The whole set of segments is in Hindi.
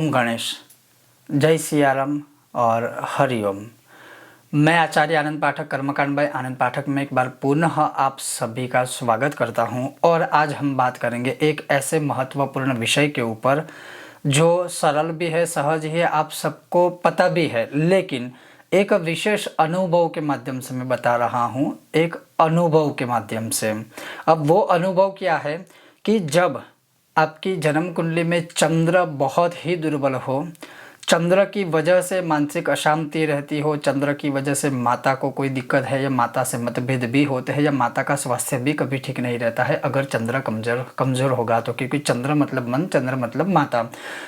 ओम गणेश, जय सियाराम और हरिओम। मैं आचार्य आनंद पाठक कर्मकांड बाय आनंद पाठक में एक बार पुनः आप सभी का स्वागत करता हूं। और आज हम बात करेंगे एक ऐसे महत्वपूर्ण विषय के ऊपर जो सरल भी है, सहज ही है, आप सबको पता भी है, लेकिन एक विशेष अनुभव के माध्यम से मैं बता रहा हूं, एक अनुभव के माध्यम से। अब वो अनुभव क्या है कि जब आपकी जन्म कुंडली में चंद्र बहुत ही दुर्बल हो, चंद्र की वजह से मानसिक अशांति रहती हो, चंद्र की वजह से माता को कोई दिक्कत है या माता से मतभेद भी होते हैं या माता का स्वास्थ्य भी कभी ठीक नहीं रहता है अगर चंद्र कमजोर होगा तो, क्योंकि चंद्र मतलब मन, चंद्र मतलब माता।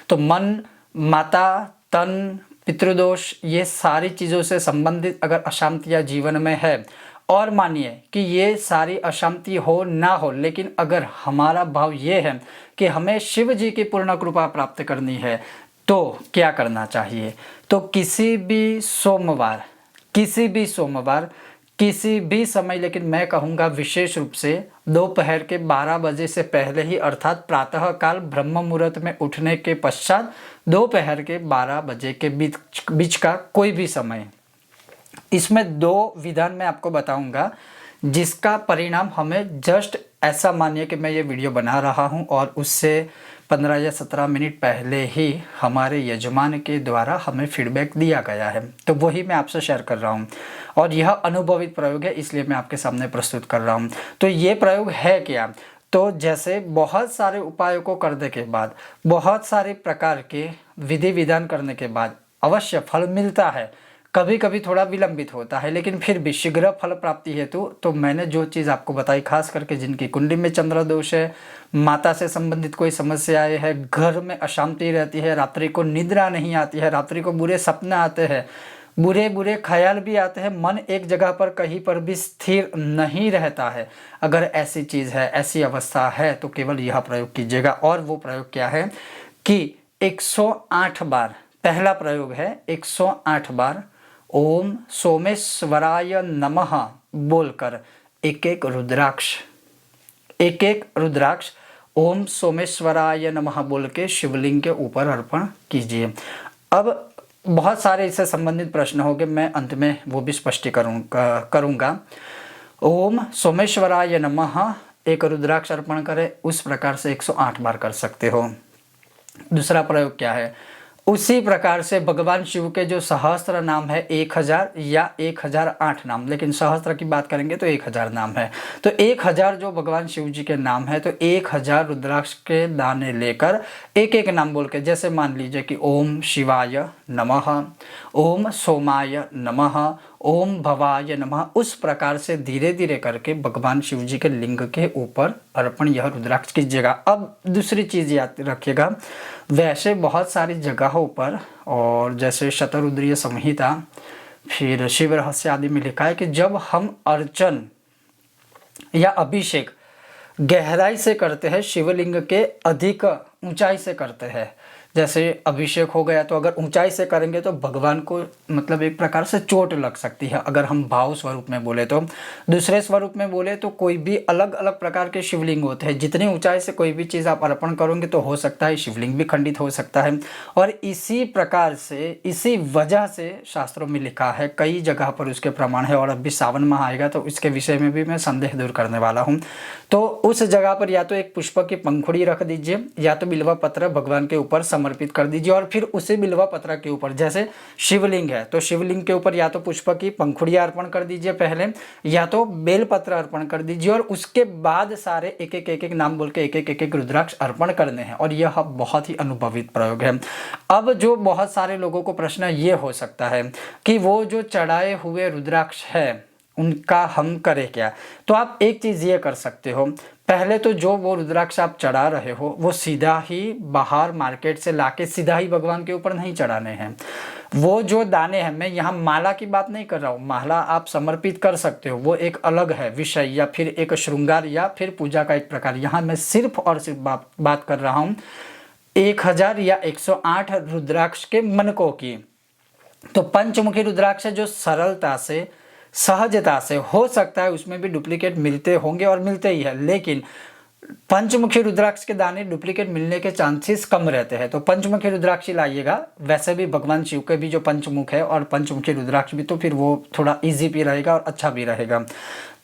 तो मन, माता, तन, पितृदोष, ये सारी चीज़ों से संबंधित अगर अशांतियाँ जीवन में है, और मानिए कि ये सारी अशांति हो ना हो, लेकिन अगर हमारा भाव ये है कि हमें शिव जी की पूर्ण कृपा प्राप्त करनी है तो क्या करना चाहिए। तो किसी भी सोमवार किसी भी समय, लेकिन मैं कहूँगा विशेष रूप से दोपहर के 12 बजे से पहले ही, अर्थात प्रातः काल ब्रह्म मुहूर्त में उठने के पश्चात दोपहर के 12 बजे के बीच का कोई भी समय, इसमें 2 विधान मैं आपको बताऊंगा जिसका परिणाम हमें जस्ट ऐसा मानिए कि मैं ये वीडियो बना रहा हूं और उससे 15 या 17 मिनट पहले ही हमारे यजमान के द्वारा हमें फीडबैक दिया गया है, तो वही मैं आपसे शेयर कर रहा हूं। और यह अनुभवित प्रयोग है, इसलिए मैं आपके सामने प्रस्तुत कर रहा हूं। तो ये प्रयोग है क्या? तो जैसे बहुत सारे उपायों को करने के बाद, बहुत सारे प्रकार के विधि विधान करने के बाद अवश्य फल मिलता है। कभी कभी थोड़ा विलंबित होता है, लेकिन फिर भी शीघ्र फल प्राप्ति हेतु तो मैंने जो चीज़ आपको बताई, खास करके जिनकी कुंडली में चंद्र दोष है, माता से संबंधित कोई समस्याएं है, घर में अशांति रहती है, रात्रि को निद्रा नहीं आती है, रात्रि को बुरे सपने आते हैं, बुरे बुरे ख्याल भी आते हैं, मन एक जगह पर कहीं पर भी स्थिर नहीं रहता है, अगर ऐसी चीज़ है, ऐसी अवस्था है तो केवल यह प्रयोग कीजिएगा। और वो प्रयोग क्या है कि 108 बार, पहला प्रयोग है 108 बार ओम सोमेश्वराय नमः बोलकर एक एक रुद्राक्ष ओम सोमेश्वराय नमः बोल के शिवलिंग के ऊपर अर्पण कीजिए। अब बहुत सारे इससे संबंधित प्रश्न होंगे, मैं अंत में वो भी स्पष्टीकरण करूँगा। ओम सोमेश्वराय नमः एक रुद्राक्ष अर्पण करें, उस प्रकार से 108 बार कर सकते हो। दूसरा प्रयोग क्या है, उसी प्रकार से भगवान शिव के जो सहस्त्र नाम है 1000 या 1008 नाम, लेकिन सहस्त्र की बात करेंगे तो 1000 नाम है, तो 1000 जो भगवान शिव जी के नाम है, तो 1000 रुद्राक्ष के दाने लेकर एक एक नाम बोल के, जैसे मान लीजिए कि ओम शिवाय नमः, ओम सोमाय नमः, ओम भवाय नमः, उस प्रकार से धीरे धीरे करके भगवान शिव जी के लिंग के ऊपर अर्पण यह रुद्राक्ष कीजिएगा। अब दूसरी चीज़ याद रखिएगा, वैसे बहुत सारी जगहों पर, और जैसे शतरुद्रीय संहिता, फिर शिव रहस्य आदि में लिखा है कि जब हम अर्चन या अभिषेक गहराई से करते हैं, शिवलिंग के अधिक ऊंचाई से करते हैं, जैसे अभिषेक हो गया तो अगर ऊंचाई से करेंगे तो भगवान को मतलब एक प्रकार से चोट लग सकती है, अगर हम भाव स्वरूप में बोले तो। दूसरे स्वरूप में बोले तो कोई भी अलग अलग प्रकार के शिवलिंग होते हैं, जितनी ऊंचाई से कोई भी चीज़ आप अर्पण करोगे तो हो सकता है शिवलिंग भी खंडित हो सकता है। और इसी प्रकार से, इसी वजह से शास्त्रों में लिखा है, कई जगह पर उसके प्रमाण है, और अभी सावन माह आएगा तो इसके विषय में भी मैं संदेह दूर करने वाला हूँ। तो उस जगह पर या तो एक पुष्प की पंखुड़ी रख दीजिए या तो बिल्वा पत्र भगवान के ऊपर समर्पित कर दीजिए, और फिर उसी बिल्वा पत्र के ऊपर, जैसे शिवलिंग है तो शिवलिंग के ऊपर या तो पुष्प की पंखुड़ियाँ अर्पण कर दीजिए पहले, या तो बेल पत्र अर्पण कर दीजिए, और उसके बाद सारे एक एक नाम बोल के एक एक रुद्राक्ष अर्पण करने हैं। और यह बहुत ही अनुभवित प्रयोग है। अब जो बहुत सारे लोगों को प्रश्न ये हो सकता है कि वो जो चढ़ाए हुए रुद्राक्ष है उनका हम करें क्या, तो आप एक चीज़ ये कर सकते हो, पहले तो जो वो रुद्राक्ष आप चढ़ा रहे हो वो सीधा ही बाहर मार्केट से लाके सीधा ही भगवान के ऊपर नहीं चढ़ाने हैं। वो जो दाने हैं, मैं यहाँ माला की बात नहीं कर रहा हूँ, माला आप समर्पित कर सकते हो, वो एक अलग है विषय, या फिर एक श्रृंगार या फिर पूजा का एक प्रकार। यहाँ मैं सिर्फ और सिर्फ बात कर रहा हूँ 1000 या 108 रुद्राक्ष के मनकों की। तो पंचमुखी रुद्राक्ष जो सरलता से, सहजता से हो सकता है उसमें भी डुप्लीकेट मिलते होंगे और मिलते ही है, लेकिन पंचमुखी रुद्राक्ष के दाने डुप्लीकेट मिलने के चांसेस कम रहते हैं, तो पंचमुखी रुद्राक्ष ही लाइएगा। वैसे भी भगवान शिव के भी जो पंचमुख है और पंचमुखी रुद्राक्ष भी, तो फिर वो थोड़ा इजी भी रहेगा और अच्छा भी रहेगा।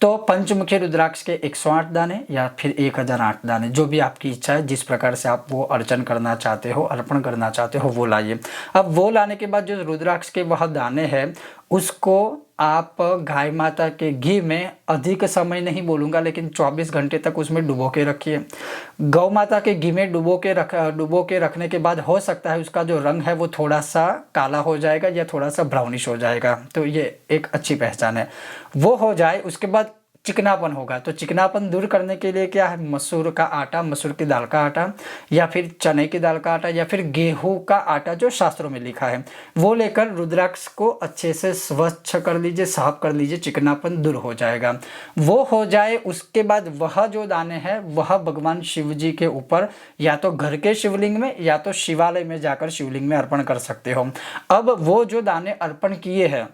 तो पंचमुखी रुद्राक्ष के 108 दाने या फिर 1008 दाने, जो भी आपकी इच्छा है, जिस प्रकार से आप वो अर्चन करना चाहते हो, अर्पण करना चाहते हो, वो लाइए। अब वो लाने के बाद जो रुद्राक्ष के वह दाने हैं उसको आप गाय माता के घी में, अधिक समय नहीं बोलूँगा लेकिन 24 घंटे तक उसमें डुबो के रखिए। गौ माता के घी में डुबो के रखने के बाद हो सकता है उसका जो रंग है वो थोड़ा सा काला हो जाएगा या थोड़ा सा ब्राउनिश हो जाएगा, तो ये एक अच्छी पहचान है। वो हो जाए उसके बाद चिकनापन होगा, तो चिकनापन दूर करने के लिए क्या है, मसूर का आटा, मसूर की दाल का आटा या फिर चने की दाल का आटा या फिर गेहूं का आटा जो शास्त्रों में लिखा है, वो लेकर रुद्राक्ष को अच्छे से स्वच्छ कर लीजिए, साफ कर लीजिए, चिकनापन दूर हो जाएगा। वो हो जाए उसके बाद वह जो दाने हैं वह भगवान शिव जी के ऊपर या तो घर के शिवलिंग में या तो शिवालय में जाकर शिवलिंग में अर्पण कर सकते हो। अब वो जो दाने अर्पण किए हैं,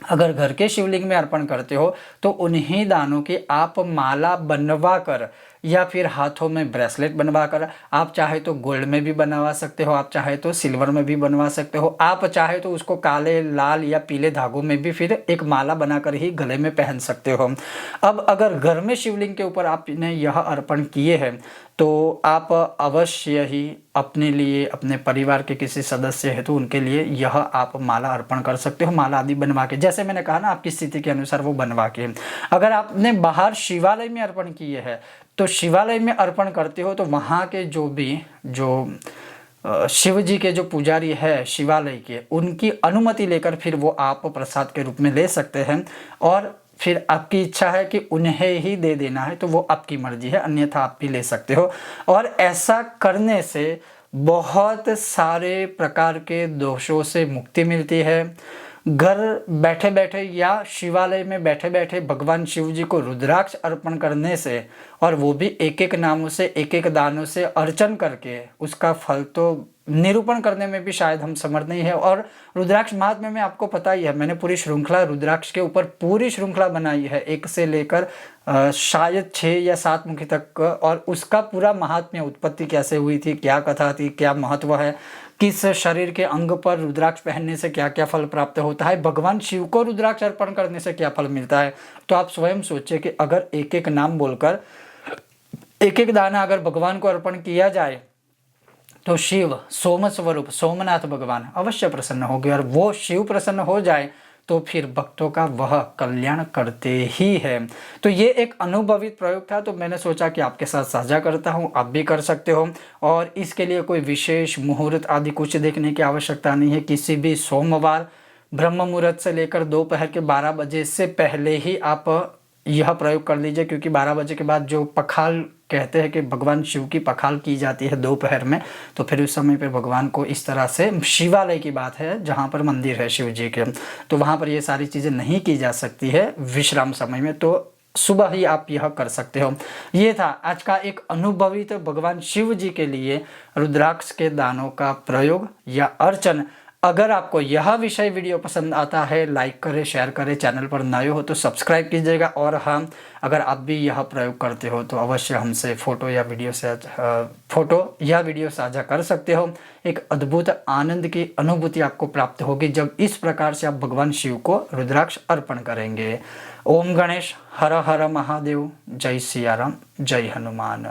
अगर घर के शिवलिंग में अर्पण करते हो तो उन्हीं दानों की आप माला बनवा कर या फिर हाथों में ब्रेसलेट बनवा कर, आप चाहे तो गोल्ड में भी बनवा सकते हो, आप चाहे तो सिल्वर में भी बनवा सकते हो, आप चाहे तो उसको काले, लाल या पीले धागों में भी फिर एक माला बनाकर ही गले में पहन सकते हो। अब अगर घर में शिवलिंग के ऊपर आपने यह अर्पण किए हैं तो आप अवश्य ही अपने लिए, अपने परिवार के किसी सदस्य है तो उनके लिए यह आप माला अर्पण कर सकते हो, माला आदि बनवा के, जैसे मैंने कहा ना आपकी स्थिति के अनुसार वो बनवा के। अगर आपने बाहर शिवालय में अर्पण किए हैं तो शिवालय में अर्पण करते हो तो वहाँ के जो शिव जी के जो पुजारी है शिवालय के, उनकी अनुमति लेकर फिर वो आप प्रसाद के रूप में ले सकते हैं, और फिर आपकी इच्छा है कि उन्हें ही दे देना है तो वो आपकी मर्जी है, अन्यथा आप भी ले सकते हो। और ऐसा करने से बहुत सारे प्रकार के दोषों से मुक्ति मिलती है। घर बैठे बैठे या शिवालय में बैठे बैठे भगवान शिव जी को रुद्राक्ष अर्पण करने से, और वो भी एक एक नामों से, एक एक दानों से अर्चन करके, उसका फल तो निरूपण करने में भी शायद हम समर्थ नहीं है। और रुद्राक्ष महात्म्य में आपको पता ही है, मैंने पूरी श्रृंखला रुद्राक्ष के ऊपर पूरी श्रृंखला बनाई है, 1 से लेकर शायद 6 या 7 मुखी तक, और उसका पूरा महात्म्य, उत्पत्ति कैसे हुई थी, क्या कथा थी, क्या महत्व है, किस शरीर के अंग पर रुद्राक्ष पहनने से क्या क्या फल प्राप्त होता है, भगवान शिव को रुद्राक्ष अर्पण करने से क्या फल मिलता है। तो आप स्वयं सोचिए कि अगर एक एक नाम बोलकर एक एक दाना अगर भगवान को अर्पण किया जाए तो शिव सोम स्वरूप सोमनाथ भगवान अवश्य प्रसन्न होंगे, और वो शिव प्रसन्न हो जाए तो फिर भक्तों का वह कल्याण करते ही है। तो ये एक अनुभवित प्रयोग था, तो मैंने सोचा कि आपके साथ साझा करता हूँ, आप भी कर सकते हो। और इसके लिए कोई विशेष मुहूर्त आदि कुछ देखने की आवश्यकता नहीं है। किसी भी सोमवार ब्रह्म मुहूर्त से लेकर दोपहर के 12 बजे से पहले ही आप यह प्रयोग कर लीजिए, क्योंकि 12 बजे के बाद जो पखाल कहते हैं कि भगवान शिव की पखाल की जाती है दोपहर में, तो फिर उस समय पे भगवान को इस तरह से, शिवालय की बात है जहाँ पर मंदिर है शिव जी के, तो वहाँ पर ये सारी चीज़ें नहीं की जा सकती है विश्राम समय में, तो सुबह ही आप यह कर सकते हो। ये था आज का एक अनुभवित भगवान शिव जी के लिए रुद्राक्ष के दानों का प्रयोग या अर्चन। अगर आपको यह विषय वीडियो पसंद आता है, लाइक करें, शेयर करें, चैनल पर नए हो तो सब्सक्राइब कीजिएगा। और हाँ, अगर आप भी यह प्रयोग करते हो तो अवश्य हमसे फोटो या वीडियो साझा कर सकते हो। एक अद्भुत आनंद की अनुभूति आपको प्राप्त होगी जब इस प्रकार से आप भगवान शिव को रुद्राक्ष अर्पण करेंगे। ओम गणेश, हर हर महादेव, जय सिया राम, जय हनुमान।